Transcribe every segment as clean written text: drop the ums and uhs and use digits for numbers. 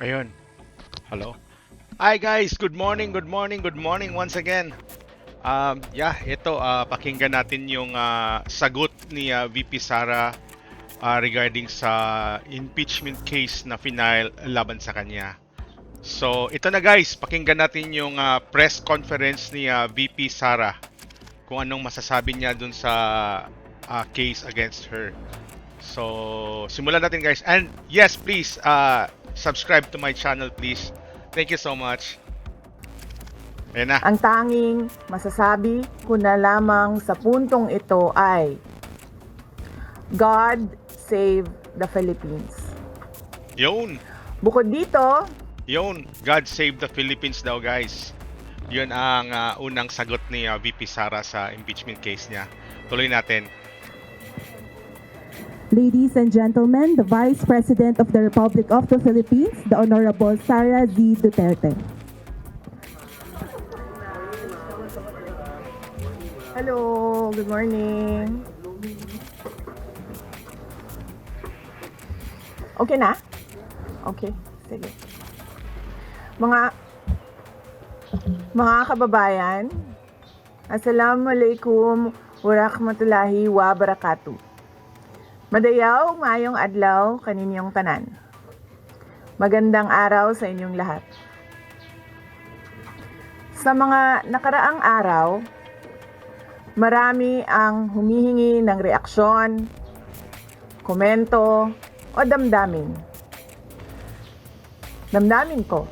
Ayun. Hello. Hi guys, good morning, good morning, good morning once again. Ito pakinggan natin yung sagot ni VP Sara regarding sa impeachment case na final laban sa kanya. So, ito na guys, pakinggan natin yung press conference ni VP Sara kung anong masasabi niya dun sa case against her. So, simulan natin guys. And yes, please subscribe to my channel please. Thank you so much. Ayan na. Ang tanging masasabi ko na lamang sa puntong ito ay God save the Philippines. Yun. Bukod dito, Yun. God save the Philippines daw guys. Yun ang unang sagot ni VP Sara sa impeachment case niya. Tuloy natin. Ladies and gentlemen, the Vice President of the Republic of the Philippines, the Honorable Sara Z. Duterte. hello, good morning. Okay na? Okay, sige. Mga kababayan, Assalamualaikum warahmatullahi wabarakatuh. Madayaw, maayong adlaw, kaninyong tanan. Magandang araw sa inyong lahat. Sa mga nakaraang araw, marami ang humihingi ng reaksyon, komento, o damdamin. Damdamin ko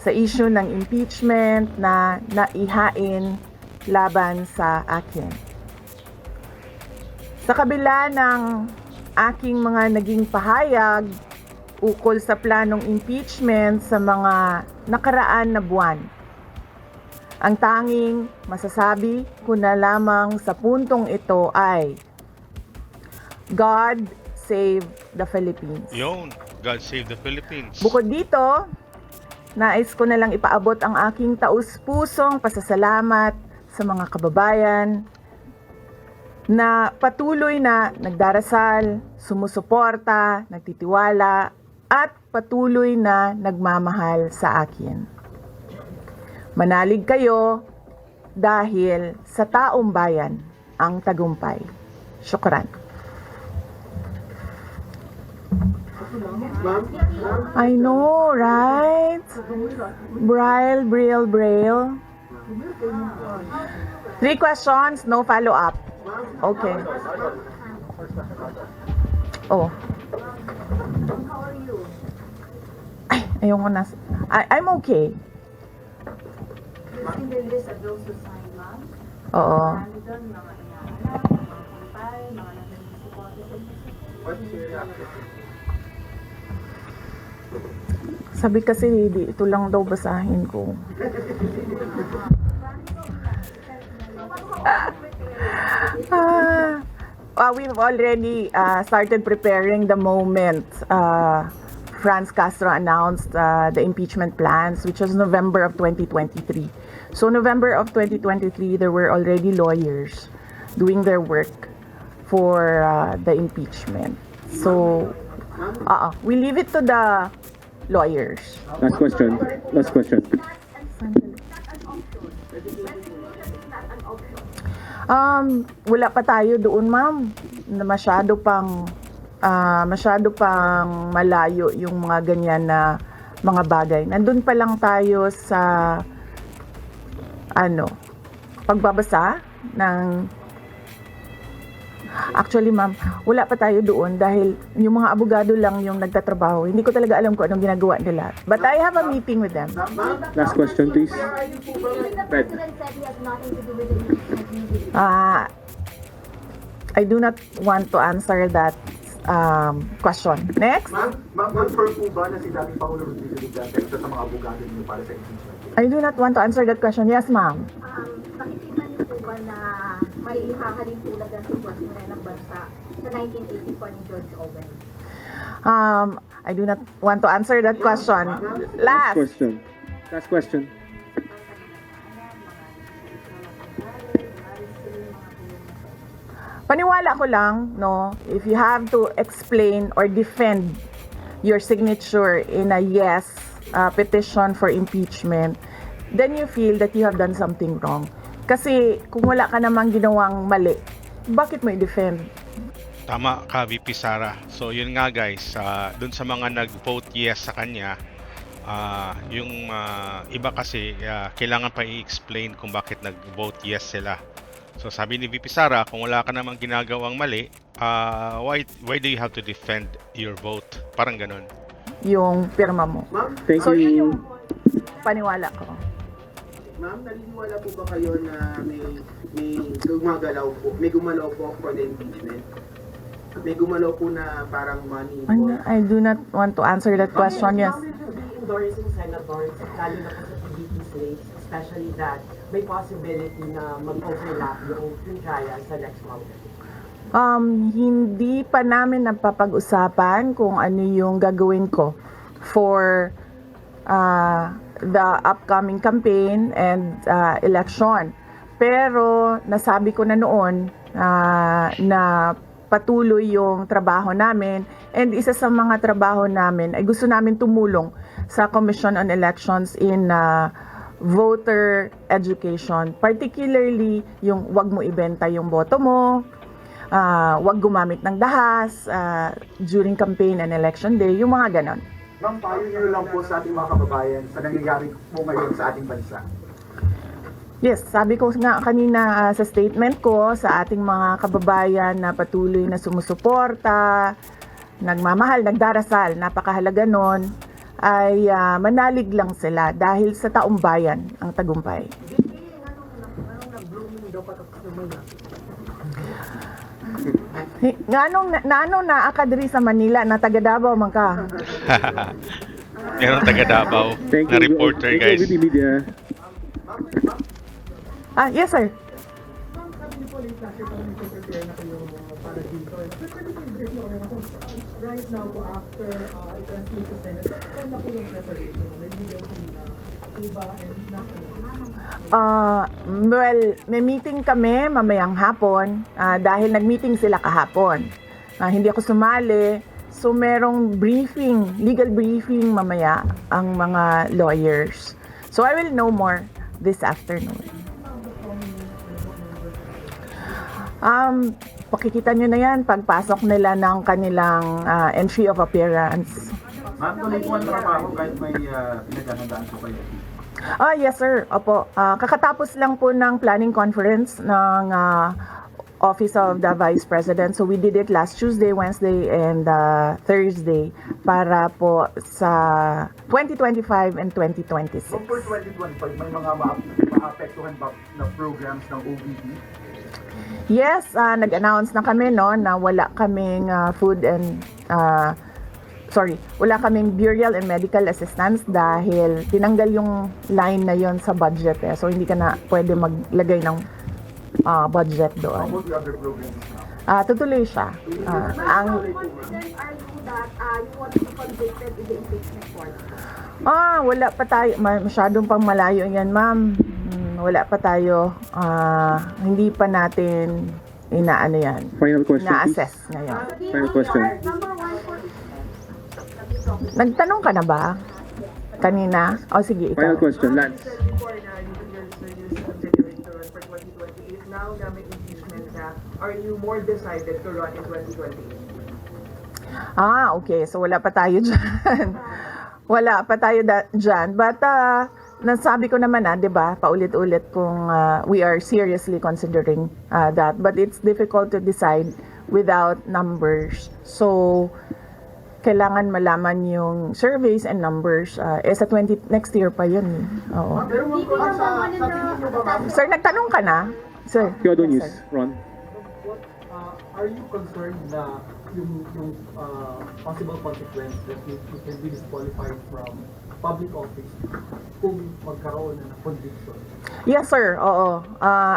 sa issue ng impeachment na naihain laban sa akin. Sa kabila ng aking mga naging pahayag ukol sa planong impeachment sa mga nakaraan na buwan, ang tanging masasabi ko na lamang sa puntong ito ay God save the Philippines. Yun. God save the Philippines. Bukod dito, nais ko na lang ipaabot ang aking taus-pusong pasasalamat sa mga kababayan na patuloy na nagdarasal, sumusuporta, nagtitiwala, at patuloy na nagmamahal sa akin. Manalig kayo dahil sa taong bayan ang tagumpay. Syukran. I know, right? Braille. 3 questions, no follow-up. Okay. Oh. Ay, ayoko na. I'm okay. Oo. Sabi kasi, ito lang daw basahin ko. We've already started preparing the moment Franz Castro announced the impeachment plans, which was November of 2023. So November of 2023, there were already lawyers doing their work for the impeachment. So we leave it to the lawyers. Last question. Wala pa tayo doon, ma'am. Masyado pang malayo yung mga ganyan na mga bagay. Nandun pa lang tayo sa pagbabasa ng. Actually, ma'am, wala pa tayo doon dahil yung mga abogado lang yung nagtatrabaho. Hindi ko talaga alam kung anong ginagawa nila. But I have a meeting with them. Last question, please. Red. I do not want to answer that question. Next. Mag-confirm po ba na si dating Pangulo Rodrigo Duterte isa sa mga abogado niyo para sa impeachment? I do not want to answer that question. Yes, ma'am. Nakikita niyo po ba na may ihahalin tulad ang sitwasyon ng bansa sa 1984 ni George Orwell? I do not want to answer that question. Last. Last question. Paniwala ko lang, no, if you have to explain or defend your signature in a yes petition for impeachment, then you feel that you have done something wrong. Kasi kung wala ka namang ginawang mali, bakit mo i-defend? Tama ka, VP Sara. So yun nga guys, dun sa mga nag-vote yes sa kanya, yung iba kasi kailangan pa i-explain kung bakit nag-vote yes sila. So sabi ni VP Sara, kung wala ka namang ginagawang mali, why do you have to defend your vote? Parang ganun. Yung pirma mo. Ma'am, Thank So yun you. yung paniwala ko. ma'am, naniniwala po ba kayo na may gumalaw po for the impeachment? May gumalaw po na parang money involved? I do not want to answer that question. Yes. Endorsing senators, lalo na po sa PDP slates, especially that may possibility na mag-overlap yung trial sa next month. Hindi pa namin napapag-usapan kung ano yung gagawin ko for the upcoming campaign and election. Pero nasabi ko na noon na patuloy yung trabaho namin, and isa sa mga trabaho namin ay gusto namin tumulong sa Commission on Elections in voter education, particularly yung wag mo ibenta yung boto mo, wag gumamit ng dahas during campaign and election day, yung mga ganon. Ma'am, payo niyo lang po sa ating mga kababayan sa nangyayari po ngayon sa ating bansa. Yes, sabi ko nga kanina sa statement ko sa ating mga kababayan na patuloy na sumusuporta, nagmamahal, nagdarasal, napakahalaga nun, ay manalig lang sila dahil sa taong bayan ang tagumpay. Nanong naakadri sa Manila na taga Davao man ka? Meron taga Davao Thank na you. reporter Thank guys. you, VP Media. Yes sir. Right now po, after i-transmit sa Senate, kung na po yung preparation, may video iba and nothing. Well, may meeting kami mamayang hapon dahil nag-meeting sila kahapon. Hindi ako sumali. So merong briefing, legal briefing mamaya ang mga lawyers. So I will know more this afternoon. Pakikita nyo na yan pagpasok nila ng kanilang entry of appearance. Ma'am, tuloy po ang trabaho kahit may pinaghahandaan po kayo. Yes sir, opo. Kakatapos lang po ng planning conference ng Office of the Vice President. So we did it last Tuesday, Wednesday, and Thursday para po sa 2025 and 2026. So for 2025, may mga maapektuhan ba na programs ng OVP? Yes, nag-announce na kami no na wala kaming wala kaming burial and medical assistance dahil tinanggal yung line na yon sa budget So hindi ka na pwede maglagay ng budget How doon. about the other programs now? Tutuloy siya. How confident are you that you want to be convicted in the impeachment court? Wala pa tayo. Masyadong pang malayo yan, ma'am. Wala pa tayo. Hindi pa natin inaano yan. Final question, please. Na-assess ngayon. Final question. Number one for Nagtanong ka na ba? Kanina? Sige, ikaw. Final question, Lance. Before na you're considering to run for 2028, now na may impeachment na, are you more decided to run in 2028? Okay. So, wala pa tayo dyan. Wala pa tayo dyan. But, nasabi ko naman di ba, paulit-ulit kung we are seriously considering that. But it's difficult to decide without numbers. So, kailangan malaman yung surveys and numbers. Sa next year pa yun. Oo. Pero ma'am, sa tingin niyo ba ma'am, Sir, nagtanong ka na? Sir. Kyodo Yes, News, sir. Ron. What are you concerned na yung possible consequence that you can be disqualified from public office kung magkaroon ng conviction? Yes, sir. Oo.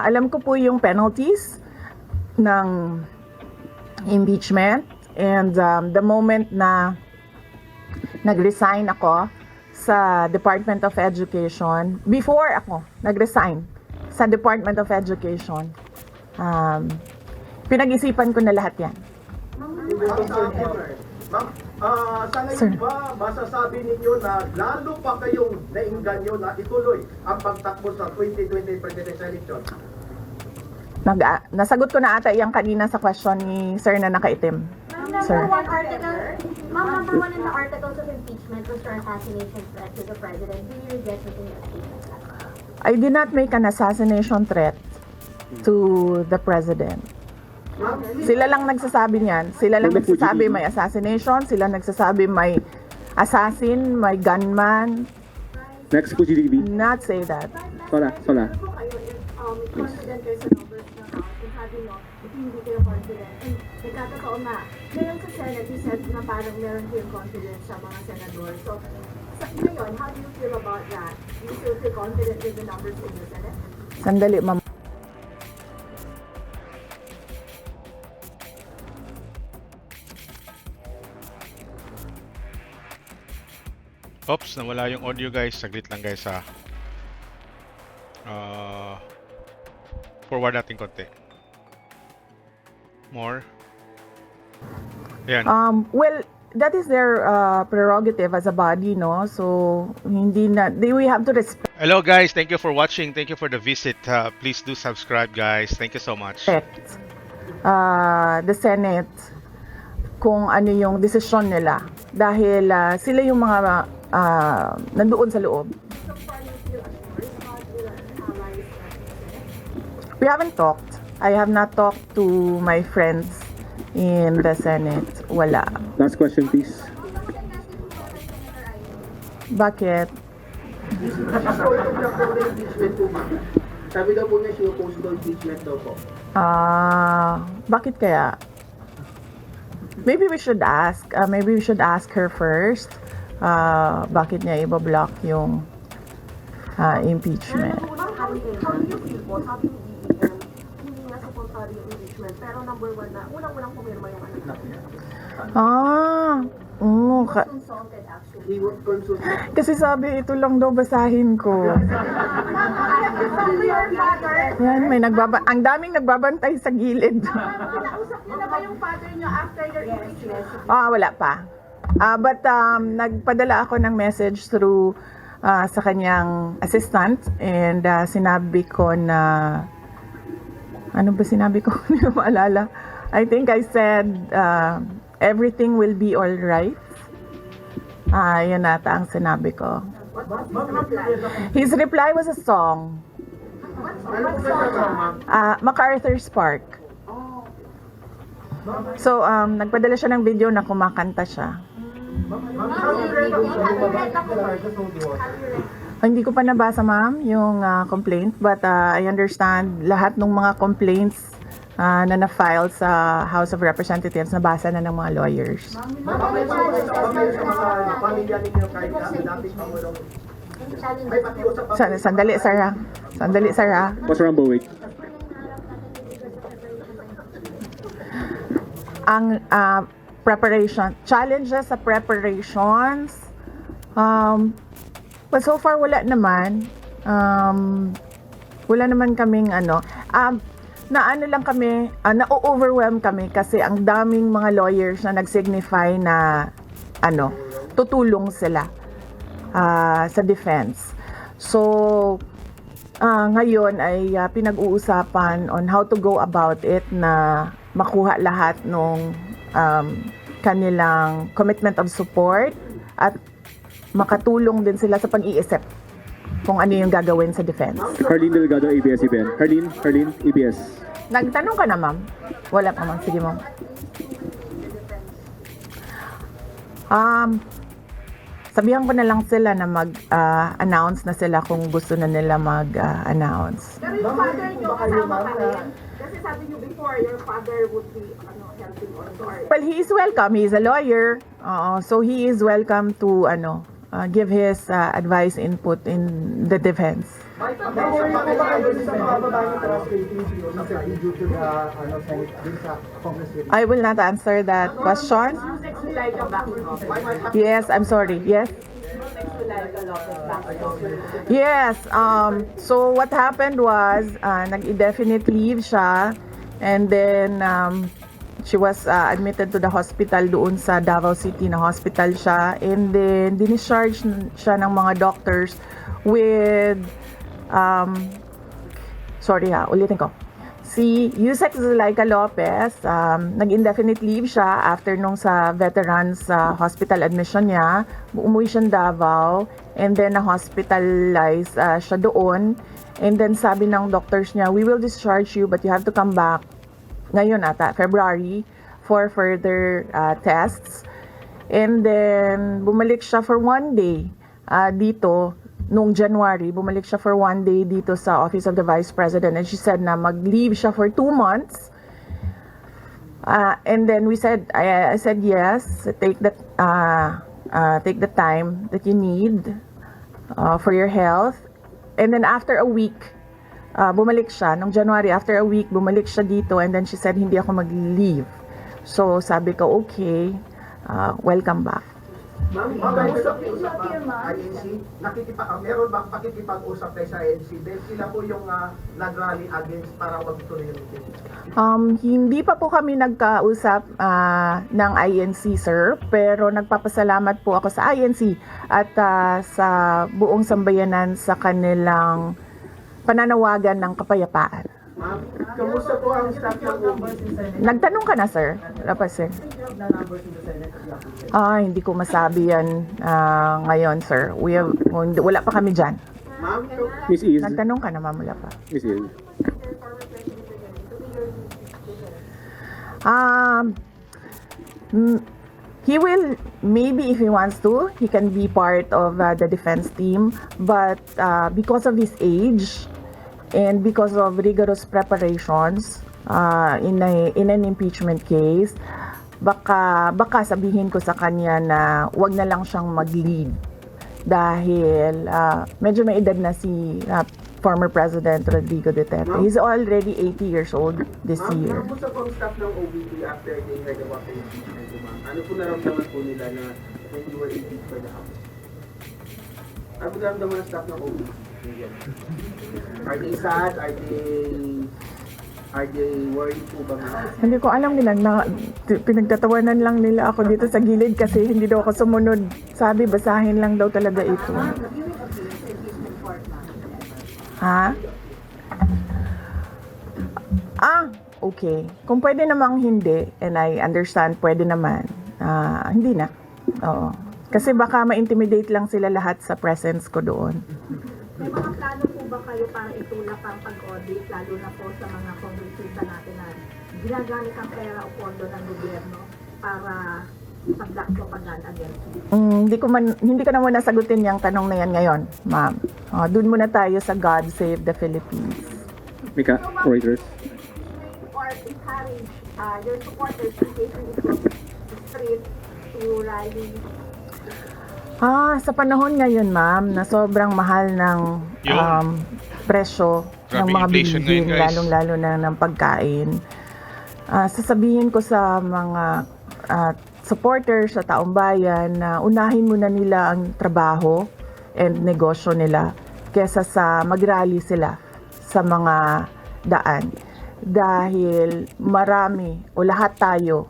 Alam ko po yung penalties ng impeachment. And the moment na nag-resign ako sa Department of Education, before ako nag-resign sa Department of Education, pinag-isipan ko na lahat yan. Ma'am, Sa ngayon ba, masasabi ninyo na lalo pa kayong nainganyo na ituloy ang pagtakbo sa 2020 presidential election? Nasagot ko na ata yung kanina sa question ni Sir na nakaitim. Sir. Number one in the articles of impeachment was for assassination threat to the president. Do you regret making that statement? I did not make an assassination threat to the president. Sila lang nagsasabi niyan. Sila lang nagsasabi may assassination. Sila nagsasabi may assassin, may gunman. Next po, GDB. Not say that. Sola. Confident kayo sa numbers na House, and sabi nyo, hindi kayo confident. And nagkakataon na, ngayon sa Senate, you said na parang meron kayong confidence sa mga senador. So, ngayon, how do you feel about that? Do you still feel confident with the numbers in the Senate? Sandali, ma'am. Oops, nawala yung audio guys. Saglit lang guys ha. Forward natin konti. More. Ayan. Well, that is their prerogative as a body, no? So, we have to respect Hello guys, thank you for watching. Thank you for the visit. Please do subscribe guys. Thank you so much. the Senate kung ano yung desisyon nila. Dahil sila yung mga nandoon sa loob. We haven't talked. I have not talked to my friends in the Senate. Wala. Last question, please. Bakit? Impeachment po ba? Sabi daw po niya, siya-oppose daw impeachment daw po. Bakit kaya? Maybe we should ask. Maybe we should ask her first. Bakit niya i-block yung impeachment? How do you feel po? Sabi ni DBM, hindi nga supportado yung impeachment, pero number one na, unang-unang pumirma yung anak niya. Consulted actually. He was consulted. Kasi sabi, ito lang daw basahin ko. Yan, ang daming nagbabantay sa gilid. Nausap niyo na ba yung father niyo after your impeachment? Wala pa. But nagpadala ako ng message through sa kanyang assistant and sinabi ko na ano ba sinabi ko? Hindi ko maalala. I think I said everything will be all right. Yun ata ang sinabi ko. His reply was a song. MacArthur's Park. So, nagpadala siya ng video na kumakanta siya. Hindi ko pa nabasa, ma'am, yung complaint. But I understand lahat ng mga complaints na na-file sa House of Representatives nabasa na ng mga lawyers. Sandali, Sarah. What's Rumble, wait. Ang preparation, challenges sa preparations, but so far wala naman. Wala naman kaming na-overwhelm kami kasi ang daming mga lawyers na nag-signify na tutulong sila sa defense. So ngayon ay pinag-uusapan on how to go about it na makuha lahat ng kanilang commitment of support at makatulong din sila sa pag-iisip kung ano yung gagawin sa defense. Harleen Delgado, ABS-CBN. Harleen, ABS. Nagtanong ka na, ma'am? Wala pa, ma'am. Sige, ma'am. Sabihan ko na lang sila na mag-announce na sila kung gusto na nila mag-announce. Pero yung father niyo kasama pa rin? Kasi sabi niyo before, your father would be helping also. Well, he is welcome. He is a lawyer. So he is welcome to give his advice, input in the defense. I will not answer that question. Yes, I'm sorry. Yes. Yes. So what happened was, nag-indefinite leave siya, and then She was admitted to the hospital doon sa Davao City na hospital siya, and then dinischarge siya ng mga doctors with ulitin ko. Si Yusek Zulaika Lopez, nag-indefinite leave siya after nung sa veterans hospital admission niya. Umuwi siya Davao, and then na-hospitalize siya doon. And then sabi ng doctors niya, we will discharge you but you have to come back ngayon ata, February, for further tests. And then bumalik siya for one day dito. Noong January, bumalik siya for one day dito sa Office of the Vice President, and she said na mag-leave siya for 2 months. And then I said yes, take the time that you need for your health. And then after a week, bumalik siya. Noong January, after a week, bumalik siya dito, and then she said hindi ako mag-leave. So sabi ko, okay, welcome back. Ma'am, kausap niyo sa INC, meron bang pakikipag-usap kayo sa INC? Dahil sila po yung nag-rally against para magtuloy yung meeting. Hindi pa po kami nagkausap ng INC, sir, pero nagpapasalamat po ako sa INC at sa buong sambayanan sa kanilang pananawagan ng kapayapaan. Ma'am, kamusta po ang staff ng OBP? Nagtanong ka na, sir? Wala pa, sir. Hindi ko masabi yan ngayon, sir. Wala pa kami dyan. Ma'am, Miss Iz. Nagtanong ka na, ma'am, wala pa. Miss Iz. He will, maybe if he wants to, he can be part of the defense team. But because of his age and because of rigorous preparations in an impeachment case, baka sabihin ko sa kanya na wag na lang siyang mag-lead dahil medyo may edad na si former President Rodrigo Duterte. He's already 80 years old this year. Kamusta po ang staff ng OBP after they heard about the impeachment, ma'am? Ano po naramdaman po nila na when you were impeached by the House? Ano po naramdaman ng staff ng OBP? Are they sad? Are they worried po ba, ma'am? Hindi ko alam nila, pinagtatawanan lang nila ako dito sa gilid kasi hindi daw ako sumunod. Sabi, basahin lang daw talaga ito. Ha? Okay. Kung pwede namang hindi, and I understand, pwede naman. Hindi na. Oo. Kasi baka ma-intimidate lang sila lahat sa presence ko doon. May mga plano po ba kayo para itulak ang pag-audit, lalo na po sa mga kongresista natin na ginagamit ang pera o pondo ng gobyerno para pag-black propaganda against you? Hindi ko na muna sagutin yung tanong na yan ngayon, ma'am. Doon muna tayo sa God Save the Philippines. Mika, Reuters. Or encourage your supporters in case you go to the street to rally? Sa panahon ngayon, ma'am, na sobrang mahal ng presyo ng Grabe mga inflation bilihin, ngayon, guys. lalong-lalo na ng pagkain, sasabihin ko sa mga supporters sa taong bayan na unahin muna nila ang trabaho and negosyo nila kesa sa mag-rally sila sa mga daan. Dahil marami o lahat tayo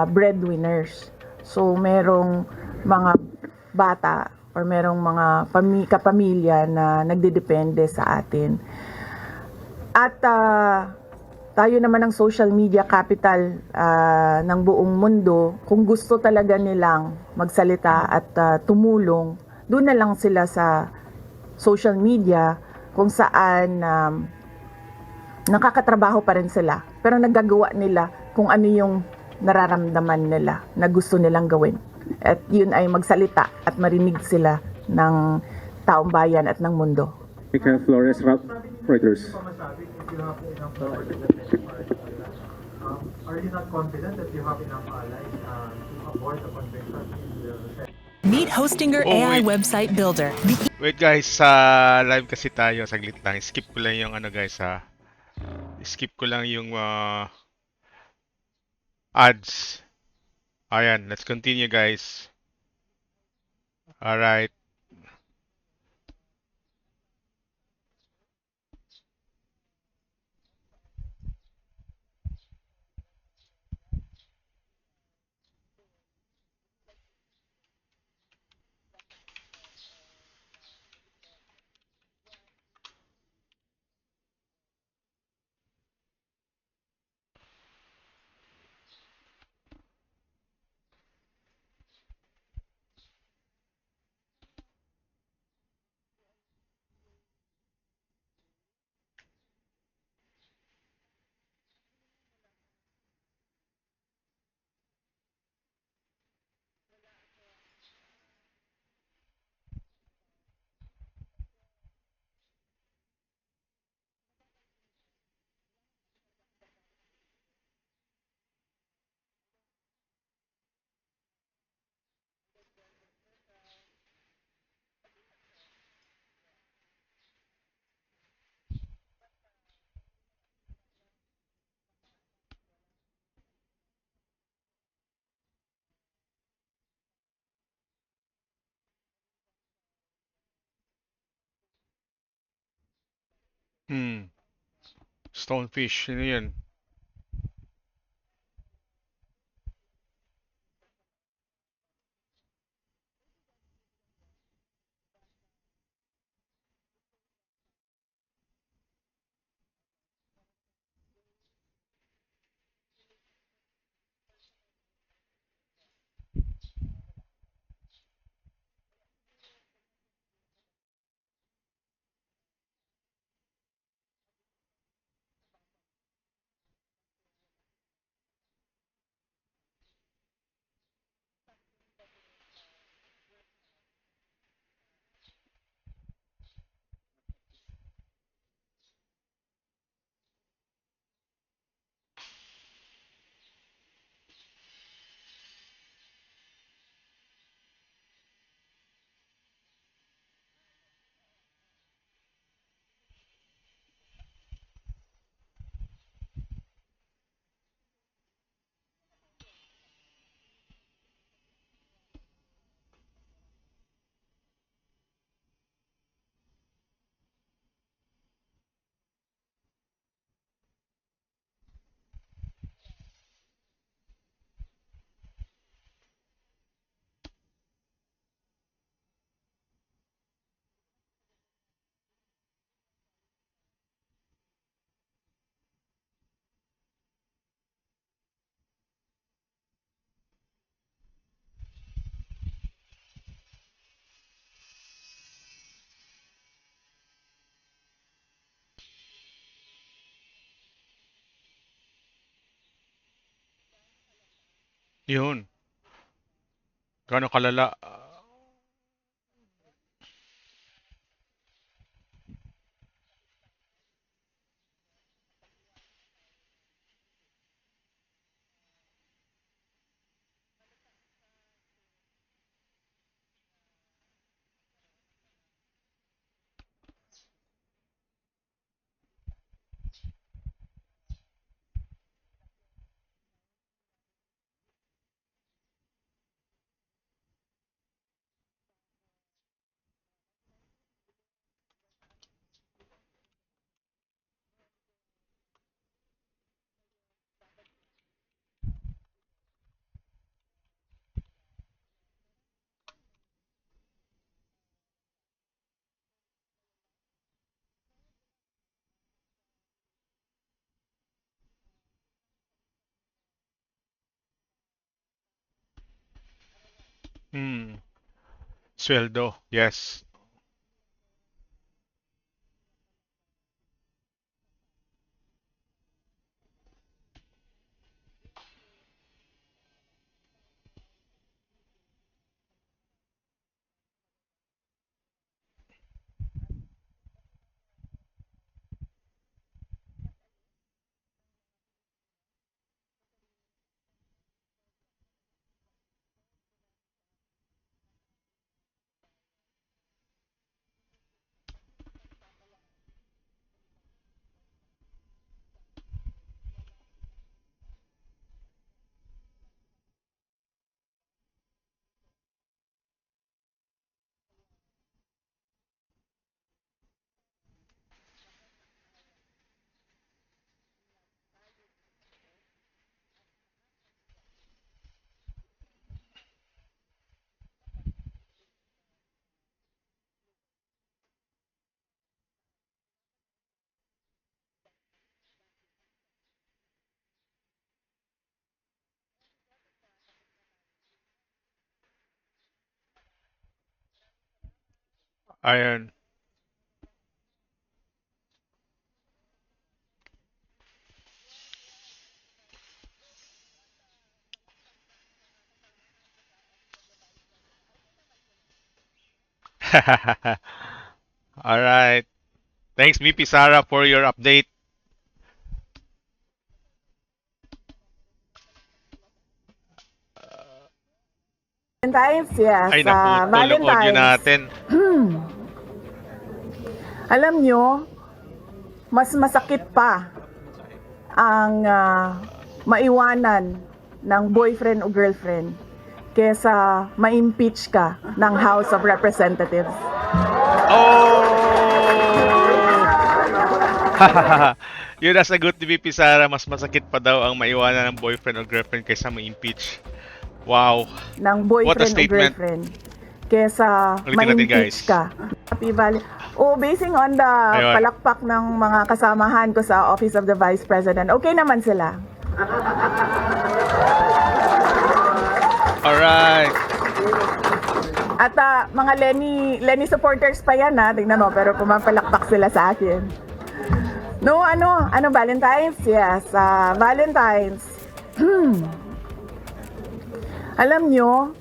breadwinners. So merong mga bata or merong mga kapamilya na nagdedepende sa atin. At tayo naman ang social media capital ng buong mundo. Kung gusto talaga nilang magsalita at tumulong, doon na lang sila sa social media kung saan nakakatrabaho pa rin sila. Pero nagagawa nila kung ano yung nararamdaman nila na gusto nilang gawin. At yun ay magsalita at marinig sila ng taong bayan at ng mundo. Mika Flores, Reuters. Are you not confident that you have enough allies to avoid the convention in the Senate? Meet Hostinger Oh, AI wait. website builder. Wait guys, live kasi tayo. Saglit lang. Skip ko lang yung guys Skip ko lang yung ads. Ayan, let's continue guys. Alright. Hmm. Stonefish. Ano yun? Yun. Gaano kalala? Hmm. Sweldo. Yes. Ayun. All right. Thanks, VP Sara, for your update. Valentine's, yes. Ay, naputol yung audio Valentine's. natin. Alam nyo, mas masakit pa ang maiwanan ng boyfriend o girlfriend kesa ma-impeach ka ng House of Representatives. Oh! Yun ang sagot ni VP Sara, mas masakit pa daw ang maiwanan ng boyfriend o girlfriend kaysa ma-impeach. Wow. ng What a boyfriend o statement. girlfriend kesa Ulitin natin, guys. ma-impeach ka. Happy Valley. Oh, basing on the Ayun. palakpak ng mga kasamahan ko sa Office of the Vice President, okay naman sila. Alright. At mga Lenny supporters pa yan tingnan mo, pero pumapalakpak sila sa akin. No, ano Valentine's? Yes, Valentine's. Alam nyo,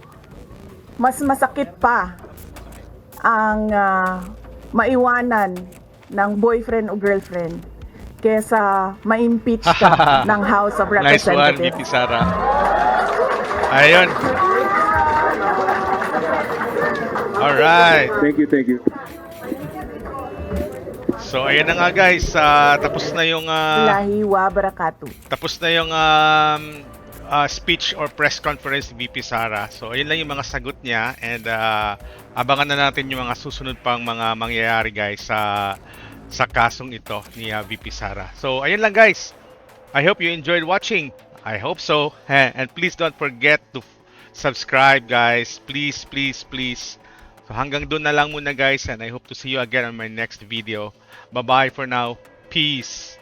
mas masakit pa ang maiwanan ng boyfriend o girlfriend kesa ma-impeach ka ng House of Nice one, Representatives. VP Sara. Ayun. Alright. Thank you. So, ayan na nga guys. Tapos na yung Lahi wa barakatuh. speech or press conference ni VP Sara. So, ayun lang yung mga sagot niya. And abangan na natin yung mga susunod pang mga mangyayari guys sa kasong ito ni VP Sara. So, ayun lang guys. I hope you enjoyed watching. I hope so. And please don't forget to subscribe guys. Please. So hanggang doon na lang muna guys, and I hope to see you again on my next video. Bye-bye for now. Peace.